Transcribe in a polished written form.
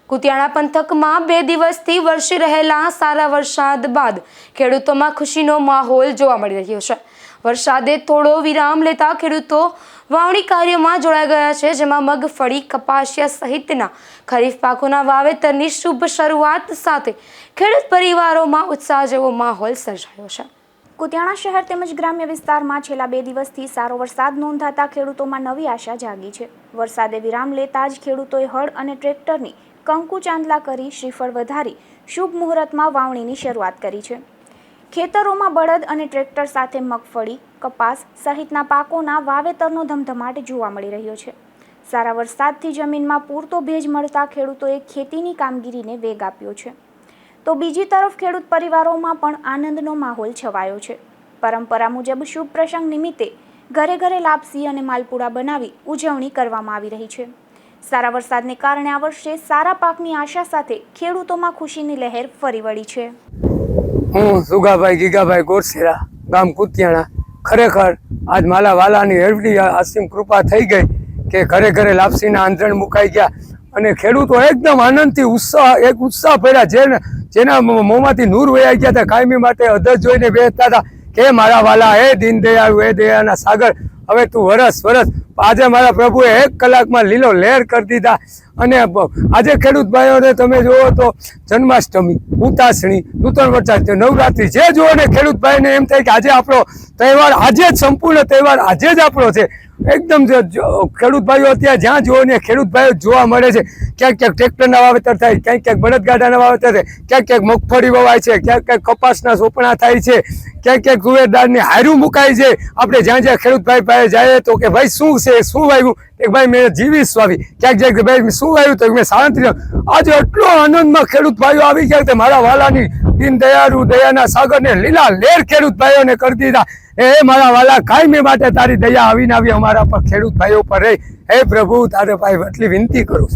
કુતિયાણા પંથકમાં 2 દિવસથી વરસી રહેલા સારા વરસાદ બાદ ખેડૂતોમાં ખુશીનો માહોલ જોવા મળી રહ્યો છે। વરસાદે થોડો વિરામ લેતા ખેડૂતો વાવણી કાર્યમાં જોડાઈ ગયા છે, જેમાં મગફળી, કપાસિયા સહિતના ખરીફ પાકોના વાવેતરની શુભ શરૂઆત સાથે ખેડૂત પરિવારોમાં ઉત્સાહ જેવો માહોલ સર્જાયો છે। કુતિયાણા શહેર તેમજ ગ્રામ્ય વિસ્તારમાં છેલ્લા 2 દિવસથી સારો વરસાદ નોંધાતા ખેડૂતોમાં નવી આશા જાગી છે। વરસાદે વિરામ લેતા જ ખેડૂતોએ હળ અને ટ્રેક્ટરની કંકુ ચાંદલા કરી શ્રીફળ વધારી શુભ મુહૂર્તમાં વાવણીની શરૂઆત કરી છે। ખેતરોમાં બળદ અને ટ્રેક્ટર સાથે મગફળી, કપાસ સહિતના પાકોના વાવેતરનો ધમધમાટ જોવા મળી રહ્યો છે। સારા વરસાદથી જમીનમાં પૂરતો ભેજ મળતા ખેડૂતોએ ખેતીની કામગીરીને વેગ આપ્યો છે, તો બીજી તરફ ખેડૂત પરિવારોમાં પણ આનંદનો માહોલ છવાયો છે। પરંપરા મુજબ શુભ પ્રસંગ નિમિત્તે ઘરે ઘરે લાપસી અને માલપુડા બનાવી ઉજવણી કરવામાં આવી રહી છે। સારા વરસાદને કારણે આ વર્ષે સારા પાકની આશા સાથે ખેડૂતોમાં ખુશીની લહેર ફરી વળી છે। હું સુગાભાઈ ગીગાભાઈ ગોરસેરા, ગામ કુતિયાણા। ખરેખર આજ માલા વાલાની એવડી અસીમ કૃપા થઈ ગઈ કે ઘરે ઘરે લાપસીના આંધણ મુકાઈ ગયા અને ખેડૂતો એકદમ આનંદથી ઉત્સાહ ભર્યા, જેના મોંમાંથી નૂર વહી ગયા હતા। કાયમી માટે અધર જોઈને બેસતા હતા કે મારા વાલા હે દીનદયાળુ, હે દયાના સાગર, હવે તું વરસ આજે મારા પ્રભુએ 1 કલાકમાં લીલો લહેર કરી દીધા। અને આજે ખેડૂત ભાઈઓને તમે જુઓ તો જન્માષ્ટમી, ઉતાસણી, નૂતન વર્ષ, નવરાત્રી જે જુઓ ને ખેડૂત ભાઈને એમ થાય કે આજે આપણો તહેવાર, આજે જ સંપૂર્ણ તહેવાર આજે જ આપણો છે। એકદમ ખેડૂત ભાઈઓ અત્યારે જ્યાં જુઓ ને ખેડૂત ભાઈઓ જોવા મળે છે। ક્યાંક ક્યાંક ટ્રેક્ટરના વાવેતર થાય, ક્યાંક ક્યાંક બળદગાડાના વાવેતર થાય, ક્યાંક ક્યાંક મગફળી વવાય છે, ક્યાંક ક્યાંક કપાસના સોપણા થાય છે, ક્યાંક ક્યાંક તુવેરદારની હારું મુકાય છે। આપણે જ્યાં જ્યાં ખેડૂત ભાઈ પાસે જઈએ તો કે ભાઈ શું છે, શું વાવ્યું, કે ભાઈ મેં જીવીશ વાવી, ક્યાંક ક્યાંક ભાઈ શું વાવ્યું તો મેં સાળંત્રી। આજે એટલો આનંદમાં ખેડૂત ભાઈઓ આવી ગયા કે મારા વાલાની દીનદયાળુ, દયાના સાગરને લીલા લહેર ખેડૂત ભાઈઓને કરી દીધા। એ મારા વાલા કાયમી માટે તારી દયા આવીને આવી અમારા પર ખેડૂત ભાઈઓ પર રહી। હે પ્રભુ, તારે ભાઈ એટલી વિનંતી કરું છું।